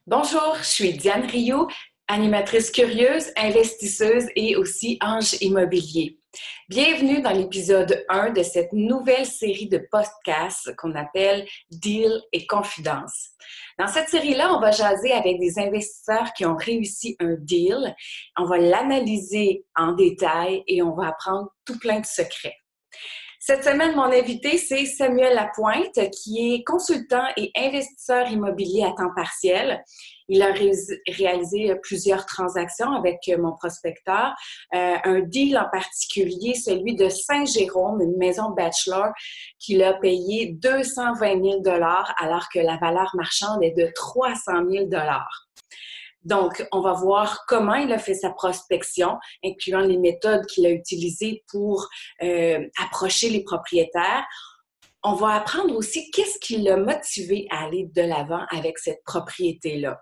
Bonjour, je suis Diane Rioux, animatrice curieuse, investisseuse et aussi ange immobilier. Bienvenue dans l'épisode 1 de cette nouvelle série de podcasts qu'on appelle Deal et Confidence. Dans cette série-là, on va jaser avec des investisseurs qui ont réussi un deal. On va l'analyser en détail et on va apprendre tout plein de secrets. Cette semaine, mon invité, c'est Samuel Lapointe, qui est consultant et investisseur immobilier à temps partiel. Il a réalisé plusieurs transactions avec mon prospecteur. Un deal en particulier, celui de Saint-Jérôme, une maison bachelor qu'il a payé 220 000 alors que la valeur marchande est de 300 000 Donc, on va voir comment il a fait sa prospection, incluant les méthodes qu'il a utilisées pour approcher les propriétaires. On va apprendre aussi qu'est-ce qui l'a motivé à aller de l'avant avec cette propriété-là.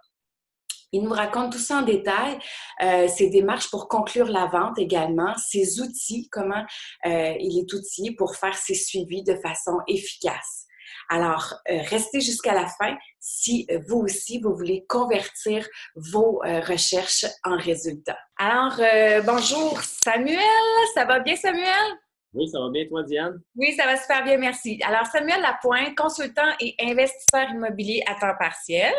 Il nous raconte tout ça en détail, ses démarches pour conclure la vente également, ses outils, comment il est outillé pour faire ses suivis de façon efficace. Alors, restez jusqu'à la fin si vous aussi, vous voulez convertir vos recherches en résultats. Alors, bonjour Samuel, ça va bien Samuel? Oui, ça va bien, toi, Diane? Oui, ça va super bien, merci. Alors, Samuel Lapointe, consultant et investisseur immobilier à temps partiel,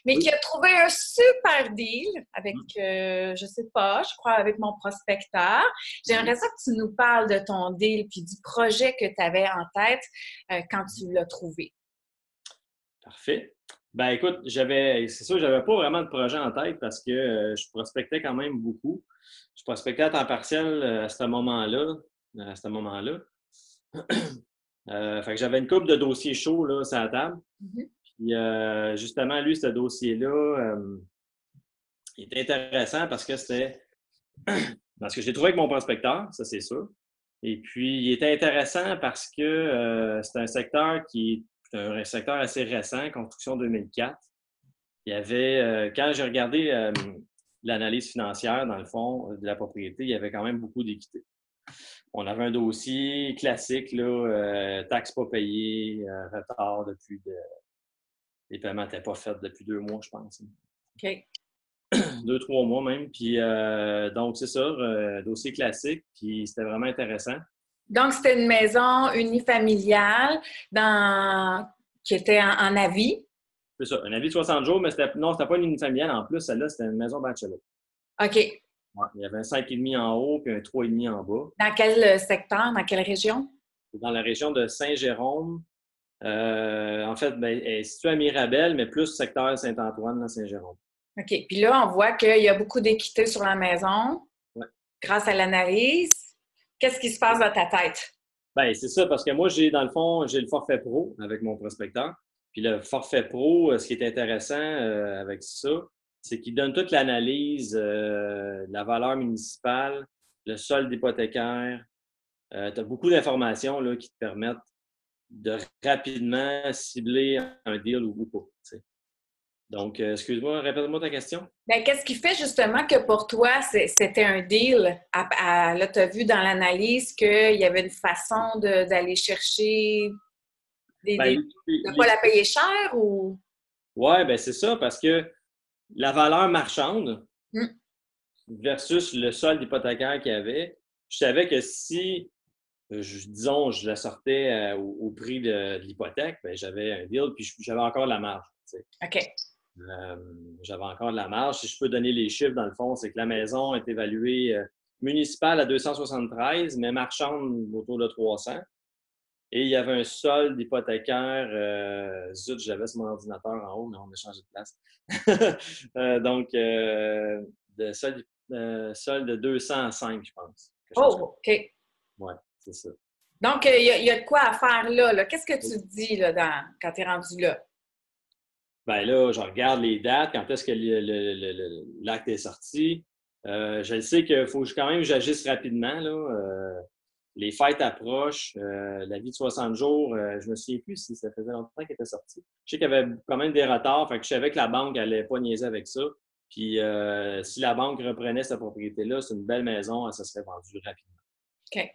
mais qui Oui. a trouvé un super deal avec, je sais pas, je crois avec mon prospecteur. J'aimerais ça que tu nous parles de ton deal puis du projet que tu avais en tête quand tu l'as trouvé. Parfait. Ben écoute, c'est sûr, j'avais pas vraiment de projet en tête parce que je prospectais quand même beaucoup. Je prospectais à temps partiel à ce moment-là. À ce moment-là. Fait que j'avais une couple de dossiers chauds là, sur la table. Mhm. Puis justement, lui, ce dossier-là, il était intéressant parce que parce que je l'ai trouvé avec mon prospecteur, ça c'est sûr. Et puis, il était intéressant parce que c'est un secteur qui est un secteur assez récent, construction 2004. Il y avait, quand j'ai regardé l'analyse financière, dans le fond, de la propriété, il y avait quand même beaucoup d'équité. On avait un dossier classique, là, taxes pas payées, retard les paiements n'étaient pas faits depuis 2 mois, je pense. OK. 2, 3 mois même. Puis, donc, c'est ça, dossier classique. Puis, c'était vraiment intéressant. Donc, c'était une maison unifamiliale qui était en avis. C'est ça, un avis de 60 jours, mais non, c'était pas une unifamiliale en plus. Celle-là, c'était une maison bachelor. OK. Ouais, il y avait un 5,5 en haut puis un 3,5 en bas. Dans quel secteur, dans quelle région? C'est dans la région de Saint-Jérôme. En fait, ben, elle est située à Mirabel, mais plus secteur Saint-Antoine, dans Saint-Jérôme. OK. Puis là, on voit qu'il y a beaucoup d'équité sur la maison Ouais. grâce à l'analyse. Qu'est-ce qui se passe dans ta tête? Ben, c'est ça, parce que moi, dans le fond, j'ai le forfait pro avec mon prospecteur. Puis le forfait pro, ce qui est intéressant avec ça, c'est qu'il donne toute l'analyse, la valeur municipale, le solde hypothécaire. Tu as beaucoup d'informations là, qui te permettent de rapidement cibler un deal ou pas. T'sais. Donc, excuse-moi, répète-moi ta question. Bien, qu'est-ce qui fait justement que pour toi, c'était un deal? Là, tu as vu dans l'analyse qu'il y avait une façon d'aller chercher Ben, de ne pas la payer cher ou? ouais, ben c'est ça, parce que la valeur marchande Hmm. versus le solde hypothécaire qu'il y avait, je savais que si, disons, je la sortais au prix de l'hypothèque, ben, j'avais un deal, puis j'avais encore de la marge. T'sais. OK. J'avais encore de la marge. Si je peux donner les chiffres, dans le fond, c'est que la maison est évaluée municipale à 273, mais marchande autour de 300. Et il y avait un solde hypothécaire. Zut, j'avais sur mon ordinateur en haut, mais on a changé de place. Donc, de solde de 205, je pense. Oh, OK. Oui, c'est ça. Donc, il y a de quoi à faire là. Qu'est-ce que tu te dis là, quand tu es rendu là? Ben là, je regarde les dates, quand est-ce que l'acte est sorti. Je le sais qu'il faut quand même que j'agisse rapidement. Là. Les fêtes approchent. La vie de 60 jours, je me souviens plus si ça faisait longtemps qu'elle était sortie. Je sais qu'il y avait quand même des retards. Fait que je savais que la banque n'allait pas niaiser avec ça. Puis si la banque reprenait cette propriété-là, c'est une belle maison, ça serait vendu rapidement. OK.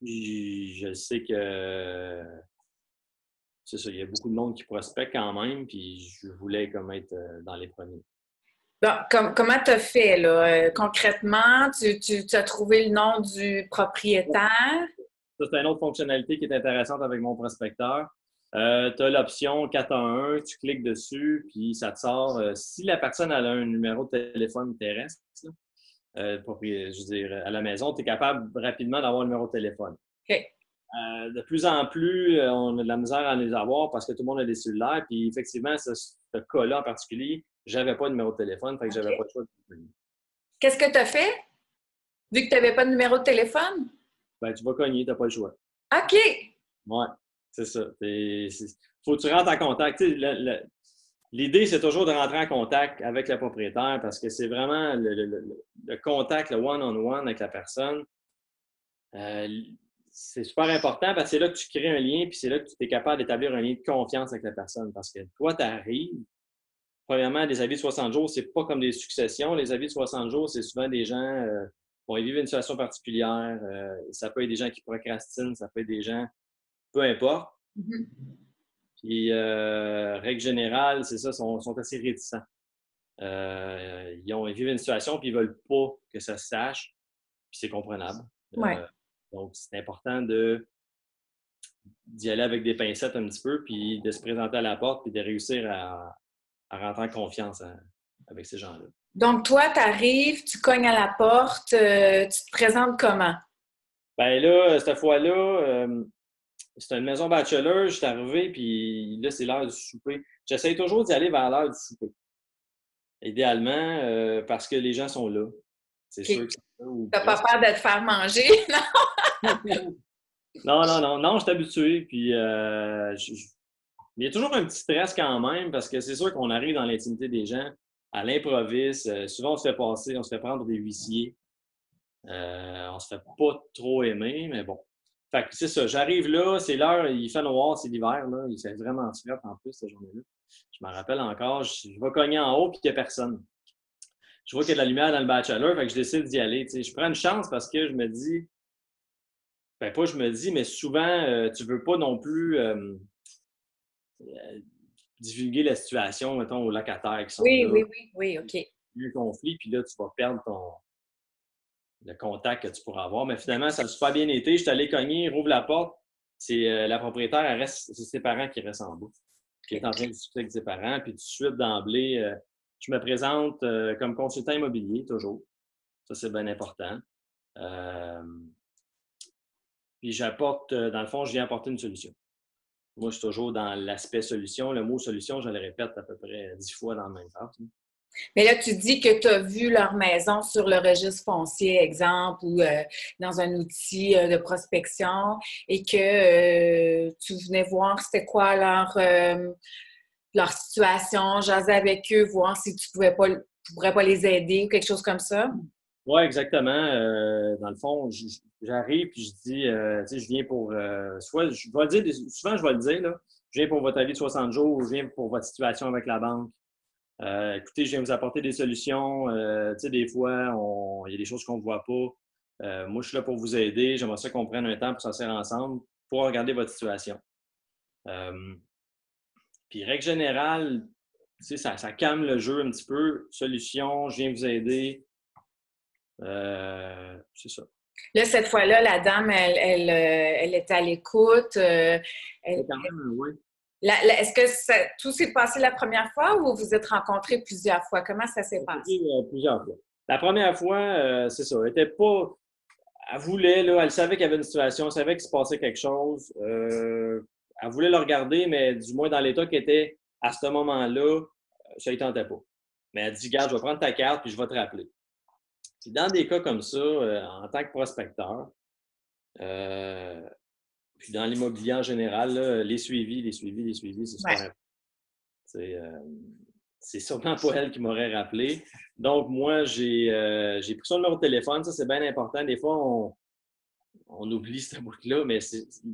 Puis je sais que c'est ça, il y a beaucoup de monde qui prospecte quand même, puis je voulais comme être dans les premiers. Bon, comment tu as fait, là? Concrètement, tu as trouvé le nom du propriétaire? Ça, c'est une autre fonctionnalité qui est intéressante avec mon prospecteur. Tu as l'option 411, tu cliques dessus, puis ça te sort. Si la personne a un numéro de téléphone terrestre, je veux dire, à la maison, tu es capable rapidement d'avoir le numéro de téléphone. OK. De plus en plus, on a de la misère à les avoir parce que tout le monde a des cellulaires. Puis effectivement, ce cas-là en particulier, j'avais pas de numéro de téléphone, fait que j'avais pas de choix de téléphone. Qu'est-ce que tu as fait? Vu que tu n'avais pas de numéro de téléphone? Ben, tu vas cogner, tu n'as pas le choix. OK! Ouais, c'est ça. Faut que tu rentres en contact. L'idée, c'est toujours de rentrer en contact avec le propriétaire parce que c'est vraiment le contact, le one-on-one avec la personne. C'est super important parce que c'est là que tu crées un lien, puis c'est là que tu es capable d'établir un lien de confiance avec la personne. Parce que toi, tu arrives, premièrement, des avis de 60 jours, c'est pas comme des successions. Les avis de 60 jours, c'est souvent des gens qui vivent une situation particulière. Ça peut être des gens qui procrastinent, ça peut être des gens, peu importe. Mm-hmm. Puis, règle générale, c'est ça, sont assez réticents. Ils vivent une situation, puis ils veulent pas que ça se sache, puis c'est comprenable. Ouais. Donc, c'est important d'y aller avec des pincettes un petit peu, puis de se présenter à la porte, puis de réussir à rentrer en confiance avec ces gens-là. Donc, toi, tu arrives, tu cognes à la porte, tu te présentes comment? Ben là, cette fois-là, c'était une maison bachelor, je suis arrivé, puis là, c'est l'heure du souper. J'essaie toujours d'y aller vers l'heure du souper. Idéalement, parce que les gens sont là. C'est sûr que c'est ça. Tu n'as pas peur de te faire manger, non? Non, je suis habitué. Puis, il y a toujours un petit stress quand même, parce que c'est sûr qu'on arrive dans l'intimité des gens à l'improviste. Souvent, on se fait passer, on se fait prendre des huissiers. On se fait pas trop aimer, mais bon. Fait que c'est ça, j'arrive là, c'est l'heure, il fait noir, c'est l'hiver, là. Il fait vraiment frais en plus cette journée-là. Je me rappelle encore, je vais cogner en haut, puis il n'y a personne. Je vois qu'il y a de la lumière dans le bachelor, fait que je décide d'y aller. T'sais. Je prends une chance parce que je me dis, ben pas je me dis, mais souvent, tu veux pas non plus divulguer la situation, mettons, aux locataires qui sont là. Oui, OK. Un conflit, puis là, tu vas perdre le contact que tu pourras avoir. Mais finalement, ça a super bien été. Je suis allé cogner, rouvre la porte. C'est la propriétaire, c'est ses parents qui restent en bas, qui est en train de discuter avec ses parents. Puis tout de suite, d'emblée, je me présente comme consultant immobilier, toujours. Ça, c'est bien important. Puis j'apporte, dans le fond, je viens apporter une solution. Moi, je suis toujours dans l'aspect solution. Le mot solution, je le répète à peu près 10 fois dans le même temps. Mais là, tu dis que tu as vu leur maison sur le registre foncier, exemple, ou dans un outil de prospection et que tu venais voir c'était quoi leur situation, jaser avec eux, voir si tu pourrais pas les aider ou quelque chose comme ça? Oui, exactement. Dans le fond, j'arrive puis je dis, tu sais, je viens pour, soit, je vais le dire, souvent je vais le dire, là, je viens pour votre avis de 60 jours ou je viens pour votre situation avec la banque. Écoutez, je viens vous apporter des solutions. Tu sais, des fois, il y a des choses qu'on ne voit pas. Moi, je suis là pour vous aider. J'aimerais ça qu'on prenne un temps pour s'asseoir ensemble pour regarder votre situation. Puis, règle générale, tu sais, ça calme le jeu un petit peu. Solution, je viens vous aider. C'est ça. Là, cette fois-là, la dame, elle était à l'écoute. Quand même, oui. Est-ce que tout s'est passé la première fois ou vous vous êtes rencontrés plusieurs fois? Comment ça s'est passé? Plusieurs fois. La première fois, c'est ça. Elle était pas. Elle voulait, là, elle savait qu'il y avait une situation, elle savait qu'il se passait quelque chose. Elle voulait le regarder, mais du moins dans l'état qu'elle était à ce moment-là, ça ne tentait pas. Mais elle dit, garde, je vais prendre ta carte puis je vais te rappeler. Puis dans des cas comme ça, en tant que prospecteur, puis dans l'immobilier en général, là, les suivis, c'est super important. C'est sûrement pas elle qui m'aurait rappelé. Donc, moi, j'ai pris son numéro de téléphone. Ça, c'est bien important. Des fois, on oublie ce bout-là, mais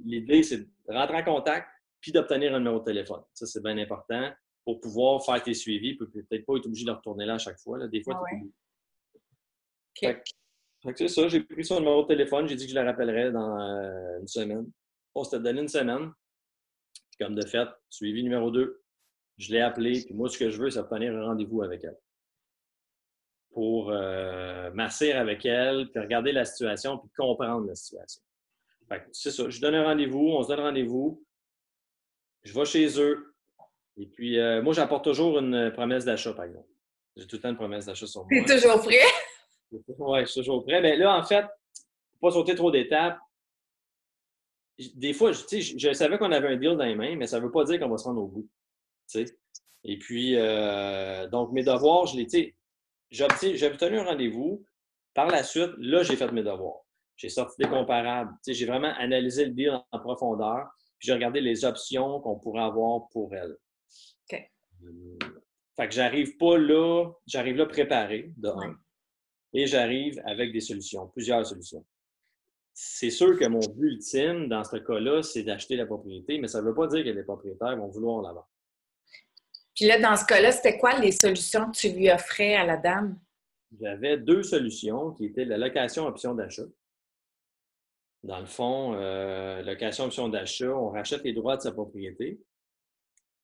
l'idée, c'est de rentrer en contact puis d'obtenir un numéro de téléphone. Ça, c'est bien important pour pouvoir faire tes suivis. Peut-être pas être obligé de retourner là à chaque fois. Là. Des fois, tu oublies. Okay. Fait que c'est ça. J'ai pris son numéro de téléphone. J'ai dit que je le rappellerais dans une semaine. On s'était donné une semaine. Puis comme de fait, suivi numéro 2, je l'ai appelée, puis moi, ce que je veux, c'est obtenir un rendez-vous avec elle pour m'asseoir avec elle, puis regarder la situation, puis comprendre la situation. Fait que c'est ça, je donne un rendez-vous, on se donne rendez-vous, je vais chez eux, et puis moi, j'apporte toujours une promesse d'achat, par exemple. J'ai tout le temps une promesse d'achat sur C'est moi. toujours prêt? Oui, je suis toujours prêt. Mais là, en fait, pour ne pas sauter trop d'étapes, des fois, je savais qu'on avait un deal dans les mains, mais ça ne veut pas dire qu'on va se rendre au bout. Tu sais. Et puis, donc, mes devoirs, j'ai obtenu un rendez-vous. Par la suite, là, j'ai fait mes devoirs. J'ai sorti des comparables. J'ai vraiment analysé le deal en profondeur. Puis j'ai regardé les options qu'on pourrait avoir pour elle. OK. Fait que j'arrive là préparé, de un. Et j'arrive avec des solutions, plusieurs solutions. C'est sûr que mon but ultime, dans ce cas-là, c'est d'acheter la propriété, mais ça ne veut pas dire que les propriétaires vont vouloir la vendre. Puis là, dans ce cas-là, c'était quoi les solutions que tu lui offrais à la dame? J'avais 2 solutions qui étaient la location option d'achat. Dans le fond, location option d'achat, on rachète les droits de sa propriété.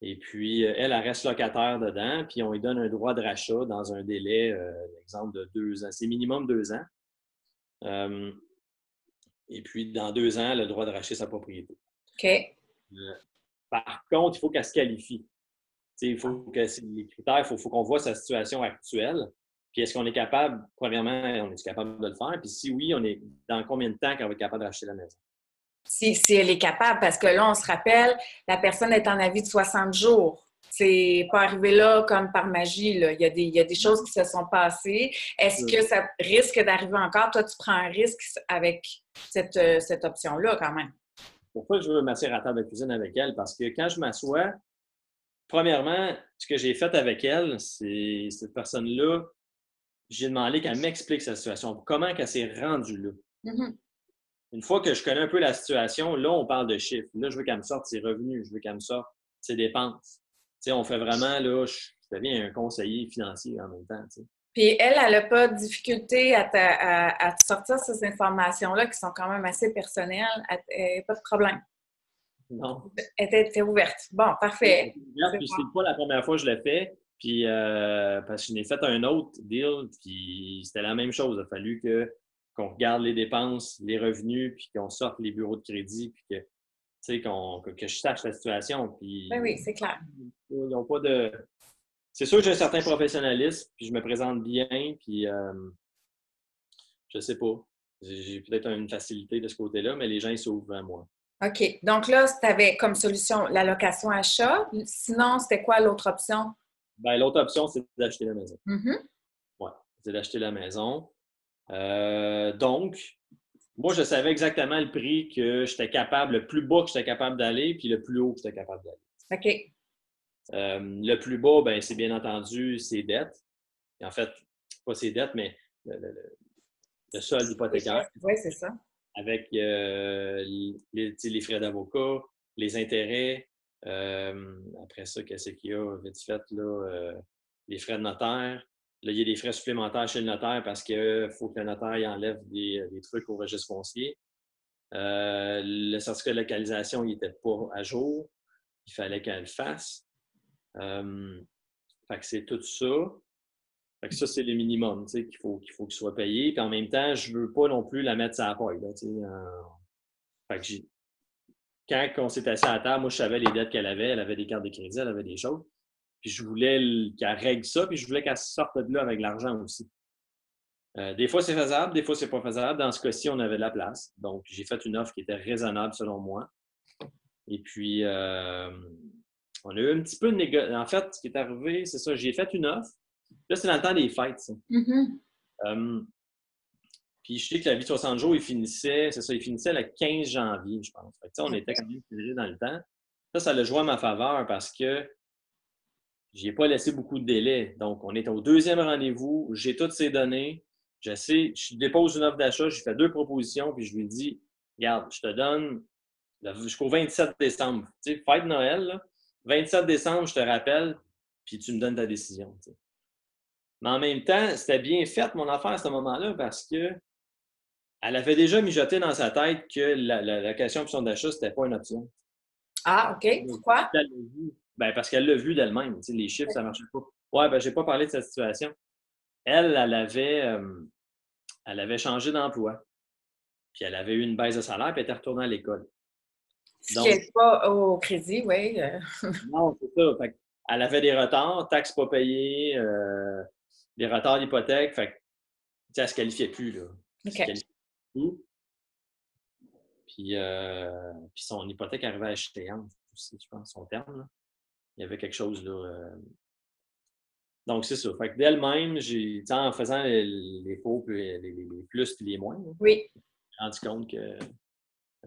Et puis, elle reste locataire dedans, puis on lui donne un droit de rachat dans un délai, exemple, de 2 ans. C'est minimum 2 ans. Et puis, dans 2 ans, elle a le droit de racheter sa propriété. OK. Par contre, il faut qu'elle se qualifie. Il faut que les critères, il faut qu'on voit sa situation actuelle. Puis est-ce qu'on est capable, premièrement, on est capable de le faire? Puis si oui, on est dans combien de temps qu'elle va être capable de racheter la maison? Si elle est capable, parce que là, on se rappelle, la personne est en avis de 60 jours. C'est pas arrivé là comme par magie. Là. Il y a des choses qui se sont passées. Est-ce que ça risque d'arriver encore? Toi, tu prends un risque avec cette option-là quand même. Pourquoi je veux m'asseoir à table de cuisine avec elle? Parce que quand je m'assois, premièrement, ce que j'ai fait avec elle, c'est cette personne-là, j'ai demandé qu'elle m'explique sa situation. Comment elle s'est rendue là? Mm-hmm. Une fois que je connais un peu la situation, là, on parle de chiffres. Là, je veux qu'elle me sorte ses revenus. Je veux qu'elle me sorte ses dépenses. T'sais, on fait vraiment, là, je deviens un conseiller financier en même temps. T'sais. Puis elle n'a pas de difficulté à te sortir ces informations-là qui sont quand même assez personnelles. Pas de problème. Non. Elle était ouverte. Bon, parfait. Puis c'est pas la première fois que je l'ai fait. Puis parce que je n'ai fait un autre deal, puis c'était la même chose. Il a fallu qu'on regarde les dépenses, les revenus, puis qu'on sorte les bureaux de crédit, puis que je sache la situation. Puis, oui, c'est clair. Ils n'ont pas de... C'est sûr que j'ai un certain professionnalisme, puis je me présente bien, puis je sais pas. J'ai peut-être une facilité de ce côté-là, mais les gens, ils s'ouvrent à moi. OK. Donc là, tu avais comme solution la location achat. Sinon, c'était quoi l'autre option? Bien, l'autre option, c'est d'acheter la maison. Mm-hmm. Oui, c'est d'acheter la maison. Donc, moi, je savais exactement le prix que j'étais capable, le plus bas que j'étais capable d'aller, puis le plus haut que j'étais capable d'aller. OK. Le plus bas, ben, c'est bien entendu ses dettes. Et en fait, pas ses dettes, mais le solde hypothécaire. Oui, c'est ça. Avec les frais d'avocat, les intérêts. Après ça, qu'est-ce qu'il y a vite fait, là? Les frais de notaire. Là, il y a des frais supplémentaires chez le notaire parce qu'il faut que le notaire il enlève des trucs au registre foncier. Le certificat de localisation, il n'était pas à jour. Il fallait qu'elle le fasse. Fait que c'est tout ça. Fait que ça, c'est le minimum qu'il faut qu'il soit payé. Puis en même temps, je ne veux pas non plus la mettre sur la paille. Fait que quand on s'est assis à la table, moi, je savais les dettes qu'elle avait. Elle avait des cartes de crédit, elle avait des choses. Puis je voulais qu'elle règle ça, puis je voulais qu'elle sorte de là avec l'argent aussi. Des fois, c'est faisable, des fois, c'est pas faisable. Dans ce cas-ci, on avait de la place. Donc, j'ai fait une offre qui était raisonnable selon moi. Et puis, on a eu un petit peu de négociation. En fait, ce qui est arrivé, c'est ça, j'ai fait une offre. Là, c'est dans le temps des fêtes, ça. Mm-hmm. Puis je sais que la vie de 60 jours, il finissait le 15 janvier, je pense. Fait que, on était quand même serré dans le temps. Ça l'a joué à ma faveur parce que je n'ai pas laissé beaucoup de délai. Donc, on est au 2e rendez-vous, j'ai toutes ces données. Je dépose une offre d'achat, j'ai fait 2 propositions, puis je lui dis, regarde, je te donne jusqu'au 27 décembre. Tu sais, fête de Noël, là, 27 décembre, je te rappelle, puis tu me donnes ta décision. Tu sais. Mais en même temps, c'était bien fait, mon affaire, à ce moment-là, parce que elle avait déjà mijoté dans sa tête que la location option d'achat, c'était pas une option. Ah, OK. Pourquoi? Elle l'a vu. Ben, parce qu'elle l'a vu d'elle-même. Tu sais, les chiffres, ça ne marchait pas. Ouais, ben, j'ai pas parlé de cette situation. Elle avait changé d'emploi. Puis elle avait eu une baisse de salaire, puis elle était retournée à l'école. Ce qui Donc, n'est pas au crédit, oui. non, c'est ça. Fait elle avait des retards, taxes pas payées, des retards d'hypothèque. Fait que, tu sais, elle se qualifiait plus, là. Elle se OK. qualifiait plus. Puis son hypothèque arrivait à échéance aussi, je pense, son terme, là. Il y avait quelque chose, là. Donc, c'est ça. Fait que d'elle-même, tu sais, en faisant les faux, puis les plus puis les moins, là, Oui. j'ai rendu compte que, elle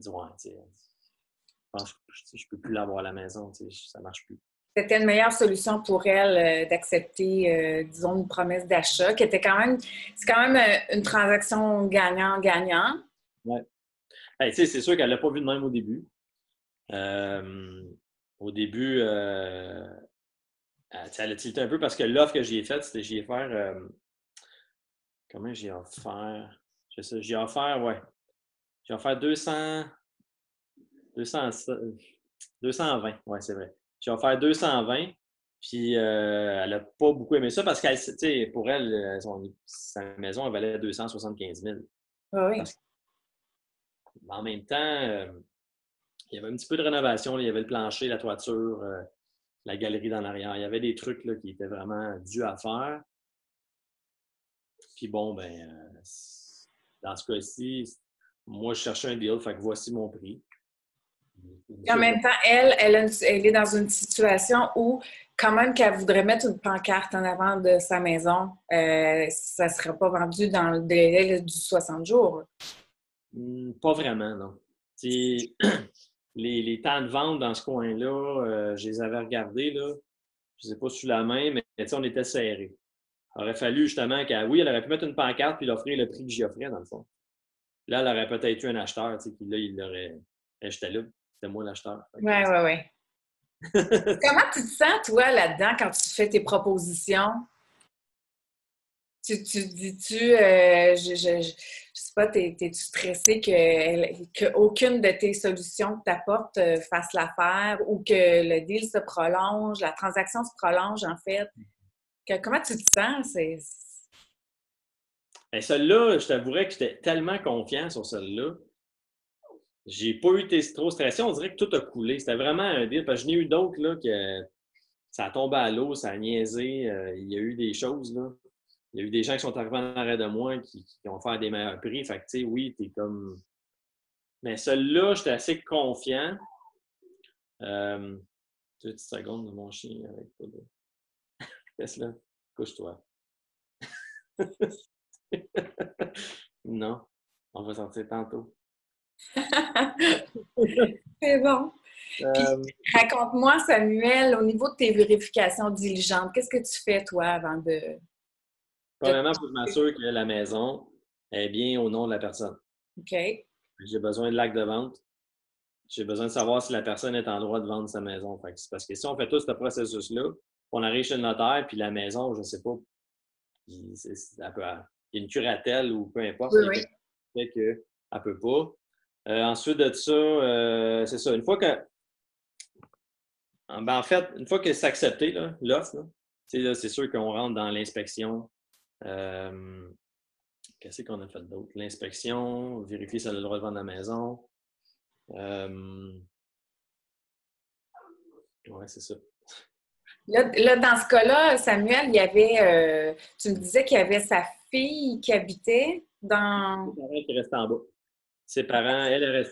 dit, ouais, tu sais, je pense que je peux plus l'avoir à la maison, tu sais, ça marche plus. C'était une meilleure solution pour elle d'accepter, disons, une promesse d'achat qui était quand même, c'est quand même une transaction gagnant-gagnant. Ouais. Hey, tu sais, c'est sûr qu'elle l'a pas vu de même au début. Euh, Au début, elle a tilté un peu parce que l'offre que j'ai faite, c'était j'ai offert. Comment j'ai offert? Je sais, j'ai offert, ouais. J'ai offert 200, 220, ouais, c'est vrai. J'ai offert 220, puis elle n'a pas beaucoup aimé ça parce qu'elle, tu sais, pour elle, sa maison, elle valait 275 000. Ah oui. Parce qu'en même temps, il y avait un petit peu de rénovation, là. Il y avait le plancher, la toiture, la galerie dans l'arrière. Il y avait des trucs là, qui étaient vraiment dus à faire. Puis bon, ben, dans ce cas-ci, moi, je cherchais un deal, fait que voici mon prix. Et en même temps, elle est dans une situation où, quand même, qu'elle voudrait mettre une pancarte en avant de sa maison, ça ne serait pas vendu dans le délai du 60 jours. Pas vraiment, non. C'est- les temps de vente dans ce coin-là, je les avais regardés, là. Je ne sais pas sous la main, mais tu sais, on était serrés. Il aurait fallu justement qu'elle, oui, elle aurait pu mettre une pancarte puis l'offrir le prix que j'y offrais, dans le fond. Là, elle aurait peut-être eu un acheteur, tu sais, qui là, il l'aurait. J'étais là, c'était moi l'acheteur. Oui, oui, oui. Comment tu te sens, toi, là-dedans, quand tu fais tes propositions? Tu dis-tu, je sais pas, t'es-tu stressé qu'aucune de tes solutions que tu apportes fasse l'affaire ou que le deal se prolonge, la transaction se prolonge, en fait? Comment tu te sens? Et celle-là, je t'avouerais que j'étais tellement confiant sur celle-là. J'ai pas été trop stressé. On dirait que tout a coulé. C'était vraiment un deal. Parce que j'en ai eu d'autres là, que ça a tombé à l'eau, ça a niaisé. Il y a eu des choses, là. Il y a eu des gens qui sont arrivés en arrêt de moi qui ont fait des meilleurs prix. Fait que, tu sais, oui, t'es comme. Mais celui-là, j'étais assez confiant. Deux petites secondes de mon chien avec toi. Laisse-le. Couche-toi. Non. On va sortir tantôt. C'est bon. Puis, Euh, raconte-moi, Samuel, au niveau de tes vérifications diligentes, qu'est-ce que tu fais, toi, avant de... Premièrement, il faut que je m'assure que la maison est bien au nom de la personne. OK. J'ai besoin de l'acte de vente. J'ai besoin de savoir si la personne est en droit de vendre sa maison. Fait que c'est parce que si on fait tout ce processus-là, on arrive chez le notaire, puis la maison, je ne sais pas, il y a une curatelle ou peu importe, Oui, il y a oui. quelque chose qui fait qu'elle ne peut pas. Ensuite de ça, c'est ça. Une fois que, ben, en fait, une fois que c'est accepté, là, l'offre, là, c'est sûr qu'on rentre dans l'inspection. Euh, Qu'est-ce qu'on a fait d'autre? L'inspection, vérifier si elle a le droit de vendre la maison. Ouais, c'est ça. Là, dans ce cas-là, Samuel, il y avait, tu me disais qu'il y avait sa fille qui habitait Ses dans... parents qui restaient en bas. Ses parents, elle,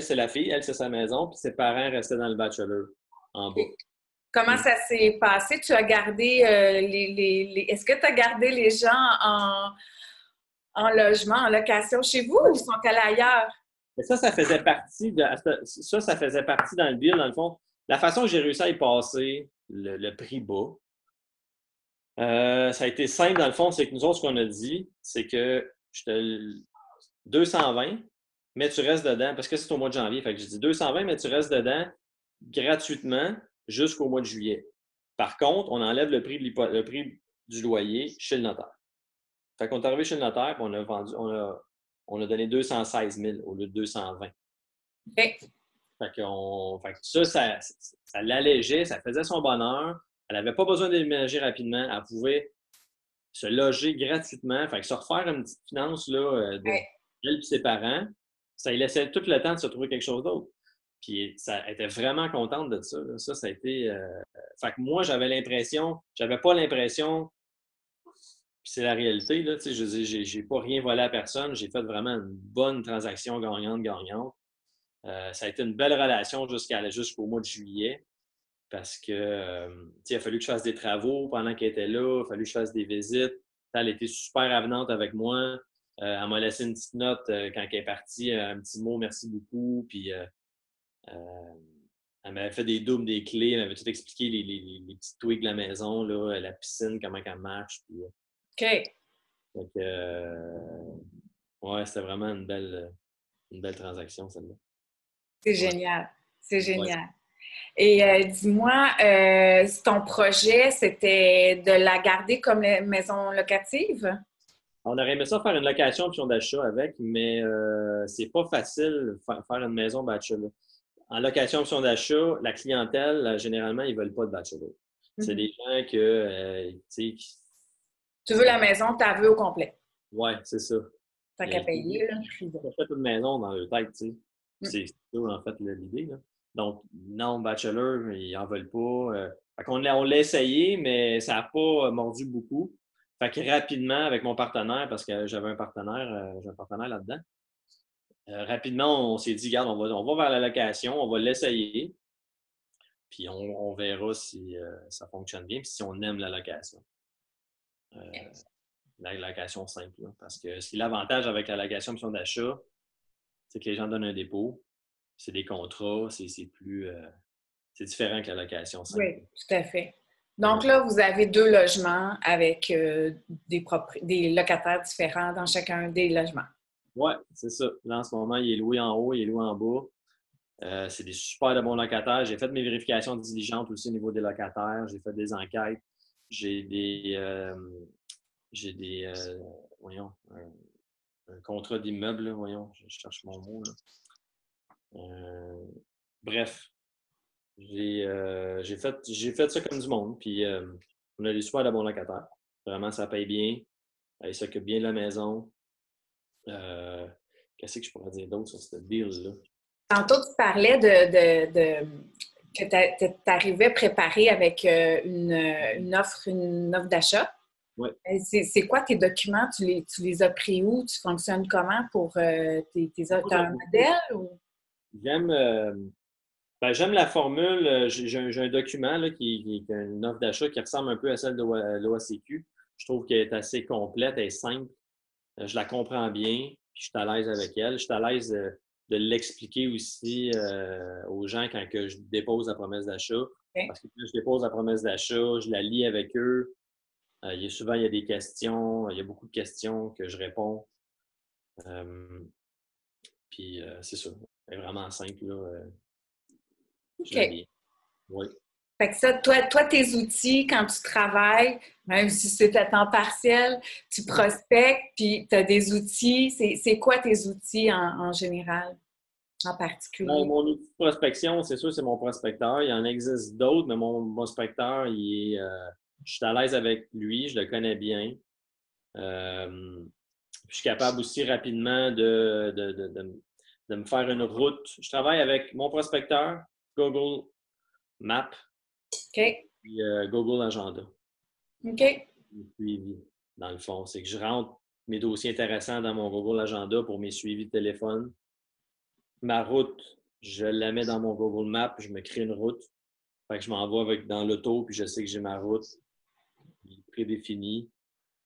c'est la fille, elle, c'est sa maison, puis ses parents restaient dans le bachelor, en bas. Comment Mm. ça s'est passé? Tu as gardé Est-ce que tu as gardé les gens en logement, en location chez vous ou ils sont allés ailleurs? Mais ça faisait partie ça faisait partie dans le deal, dans le fond. La façon que j'ai réussi à y passer le prix bas, ça a été simple, dans le fond, c'est que nous autres, ce qu'on a dit, c'est que je te 220, mais tu restes dedans, parce que c'est au mois de janvier. Fait que j'ai dit 220, mais tu restes dedans gratuitement jusqu'au mois de juillet. Par contre, on enlève le prix du loyer chez le notaire. Fait qu'on est arrivé chez le notaire, puis on a donné 216 000 au lieu de 220. OK. Fait que ça l'allégeait, ça faisait son bonheur. Elle n'avait pas besoin de déménager rapidement. Elle pouvait se loger gratuitement. Fait que se refaire une petite finance là, Ouais. d'elle et ses parents, ça lui laissait tout le temps de se trouver quelque chose d'autre. Puis elle était vraiment contente de ça. Là. Ça a été. Fait que moi, j'avais pas l'impression, puis c'est la réalité, là, tu sais, je veux dire, j'ai pas rien volé à personne. J'ai fait vraiment une bonne transaction gagnante-gagnante. Ça a été une belle relation jusqu'au mois de juillet parce que, il a fallu que je fasse des travaux pendant qu'elle était là, il a fallu que je fasse des visites. Elle était super avenante avec moi. Elle m'a laissé une petite note quand elle est partie, un petit mot, merci beaucoup. Puis, elle m'avait fait des doubles, des clés, elle m'avait tout expliqué les petits tweaks de la maison, là, la piscine, comment elle marche. Puis, OK. donc, ouais, c'était vraiment une belle transaction, celle-là. C'est Ouais. génial. C'est Ouais. génial. Et dis-moi, ton projet, c'était de la garder comme maison locative? On aurait aimé ça faire une location option d'achat avec, mais c'est pas facile faire une maison bachelor. En location option d'achat, la clientèle, généralement, ils veulent pas de bachelor. C'est Mhm. des gens que, tu sais, Tu veux la maison, tu la veux au complet. ouais, c'est ça. T'as qu'à payer, là, privé. Ils achètent une maison dans leur tête, tu sais. Mm. C'est ça, en fait, l'idée, là. Donc, non, bachelor, ils en veulent pas. Fait qu'on on l'a essayé, mais ça n'a pas mordu beaucoup. Fait que rapidement, avec mon partenaire, parce que j'ai un partenaire là-dedans, rapidement, on s'est dit, regarde, on va vers la location, on va l'essayer, puis on verra si ça fonctionne bien, puis si on aime la location. La location simple, là. Parce que ce qui est l'avantage avec la location option d'achat, c'est que les gens donnent un dépôt, c'est des contrats, c'est plus. C'est différent que la location simple. Oui, tout à fait. Donc Ouais, là, vous avez deux logements avec des locataires différents dans chacun des logements. ouais, c'est ça. Là, en ce moment, il est loué en haut, il est loué en bas. C'est des super de bons locataires. J'ai fait mes vérifications diligentes aussi au niveau des locataires. J'ai fait des enquêtes. J'ai des. J'ai des. Voyons, un contrat d'immeuble, là, voyons, je cherche mon mot. Là. Euh, bref, j'ai fait ça comme du monde. Puis on a des super de bons locataires. Vraiment, ça paye bien. Ils s'occupent bien de la maison. Euh, Qu'est-ce que je pourrais dire d'autre sur cette deal-là? Tantôt, tu parlais que tu arrivais préparé avec une offre d'achat. Oui. C'est quoi tes documents? Tu les as pris où? Tu fonctionnes comment pour t'as un modèle? Ou? J'aime j'aime la formule. J'ai un document là, qui est une offre d'achat qui ressemble un peu à celle de l'OACQ. Je trouve qu'elle est assez complète, elle est simple. Je la comprends bien, puis je suis à l'aise avec elle. Je suis à l'aise de l'expliquer aussi aux gens quand que je dépose la promesse d'achat. Okay. Parce que quand je dépose la promesse d'achat, je la lis avec eux. Souvent, il y a des questions, il y a beaucoup de questions que je réponds. Puis c'est ça. Elle est vraiment simple, là. Je l'aime OK. bien. Oui. Fait que ça, toi, tes outils, quand tu travailles, même si c'est à temps partiel, tu prospectes, puis tu as des outils. C'est quoi tes outils en général, en Ben, particulier? mon outil de prospection, c'est sûr, c'est mon prospecteur. Il en existe d'autres, mais mon prospecteur, je suis à l'aise avec lui, je le connais bien. Euh, je suis capable aussi rapidement de me faire une route. Je travaille avec mon prospecteur, Google Maps OK. et Google Agenda. OK. Suivi, dans le fond. C'est que je rentre mes dossiers intéressants dans mon Google Agenda pour mes suivis de téléphone. Ma route, je la mets dans mon Google Maps, je me crée une route. Fait que je m'envoie dans l'auto, puis je sais que j'ai ma route prédéfinie.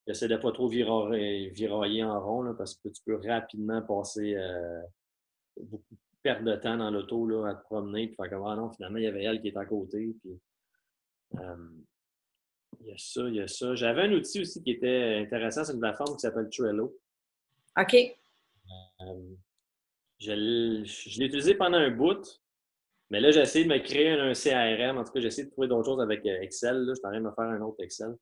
J'essaie de ne pas trop virailler en rond, là, parce que tu peux rapidement passer beaucoup de perte de temps dans l'auto là, à te promener, puis faire comme ah non, finalement, il y avait elle qui est à côté. Puis, euh, il y a ça, il y a ça. J'avais un outil aussi qui était intéressant, c'est une plateforme qui s'appelle Trello. OK. Euh, je l'ai utilisé pendant un bout, mais là, j'ai essayé de me créer un CRM. En tout cas, j'ai essayé de trouver d'autres choses avec Excel. Là. Je suis en train de me faire un autre Excel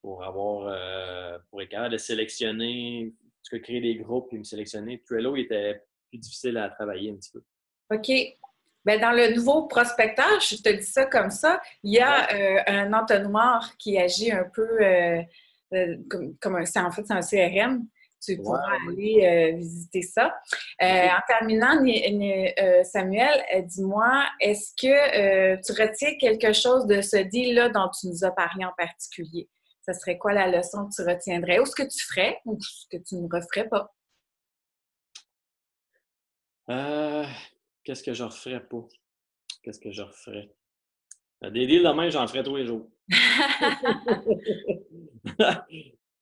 pour être capable de sélectionner, en tout cas, créer des groupes et me sélectionner. Trello il était plus difficile à travailler un petit peu. OK. Ben, dans le nouveau prospecteur, je te dis ça comme ça, il y a un entonnoir qui agit un peu comme un, en fait, c'est un CRM. Tu pourras aller visiter ça. En terminant, Samuel, dis-moi, est-ce que tu retiens quelque chose de ce deal-là dont tu nous as parlé en particulier? Ça serait quoi la leçon que tu retiendrais? Ou ce que tu ferais ou ce que tu ne referais pas? Qu'est-ce que je referais pas? Qu'est-ce que je referais? Des deals de même, j'en ferais tous les jours.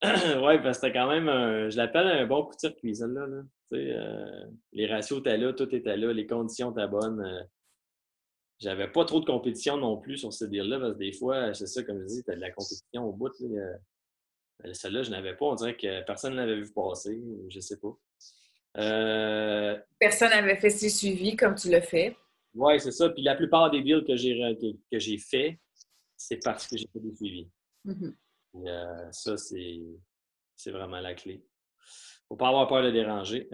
Oui, parce que c'était quand même, je l'appelle un bon coup de circuit, celle-là. Là. Tu sais, les ratios étaient là, tout était là, les conditions étaient bonnes. J'avais pas trop de compétition non plus sur ce deal-là, parce que des fois, c'est ça, comme je dis, tu as de la compétition au bout. Celle-là, je n'avais pas. On dirait que personne ne l'avait vu passer, je sais pas. Personne n'avait fait ses suivis comme tu l'as fait. Oui, c'est ça. Puis la plupart des deals que j'ai fait, c'est parce que j'ai fait des suivis. Mm-hmm. Ça, c'est vraiment la clé. Faut pas avoir peur de déranger.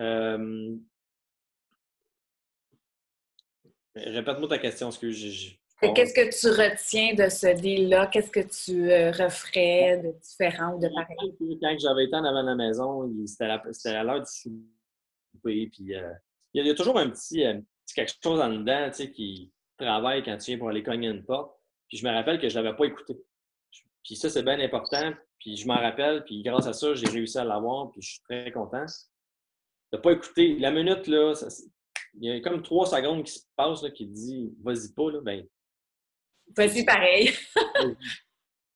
Répète-moi ta question, excuse. Qu'est-ce que tu retiens de ce deal-là? Qu'est-ce que tu referais de différent ou de pareil? Quand j'avais été en avant de la maison, c'était à l'heure du souper. Puis, il y a toujours un petit quelque chose en dedans qui travaille quand tu viens pour aller cogner une porte. Puis je me rappelle que je ne l'avais pas écouté. Puis ça, c'est bien important. Puis je m'en rappelle. Puis grâce à ça, j'ai réussi à l'avoir. Puis je suis très content. De ne pas écouter. La minute, là, il y a comme 3 secondes qui se passent là, qui te dit « Vas-y pas, là, ben. » Vas-y pareil.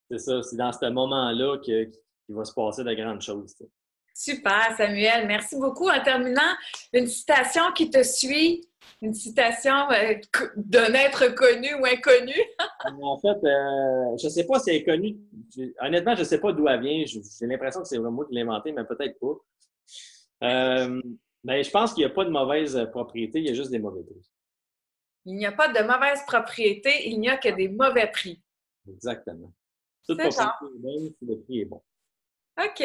C'est ça. C'est dans ce moment-là qu'il va se passer de grandes choses. T'sais. Super, Samuel. Merci beaucoup. En terminant, une citation qui te suit, une citation d'un être connu ou inconnu. En fait, je ne sais pas si elle est connue. Honnêtement, je ne sais pas d'où elle vient. J'ai l'impression que c'est vraiment moi qui l'ai inventée, mais peut-être pas. Mais je pense qu'il n'y a pas de mauvaise propriété, il y a juste des mauvais prix. Il n'y a pas de mauvaise propriété, il n'y a que des mauvais prix. Exactement. Toute propriété est bonne si le prix est bon. OK.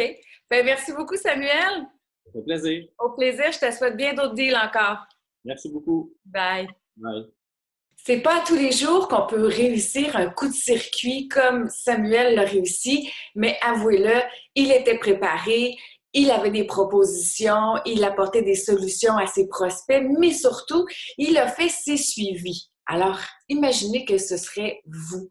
Ben, merci beaucoup, Samuel. Ça fait plaisir. Au plaisir. Je te souhaite bien d'autres deals encore. Merci beaucoup. Bye. Bye. C'est pas tous les jours qu'on peut réussir un coup de circuit comme Samuel l'a réussi, mais avouez-le, il était préparé, il avait des propositions, il apportait des solutions à ses prospects, mais surtout, il a fait ses suivis. Alors, imaginez que ce serait vous.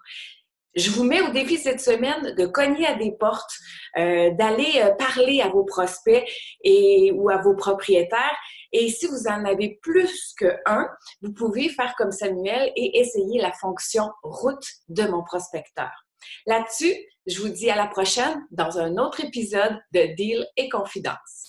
Je vous mets au défi cette semaine de cogner à des portes, d'aller parler à vos prospects ou à vos propriétaires. Et si vous en avez plus qu'un, vous pouvez faire comme Samuel et essayer la fonction route de mon prospecteur. Là-dessus, je vous dis à la prochaine dans un autre épisode de Deal et Confidence.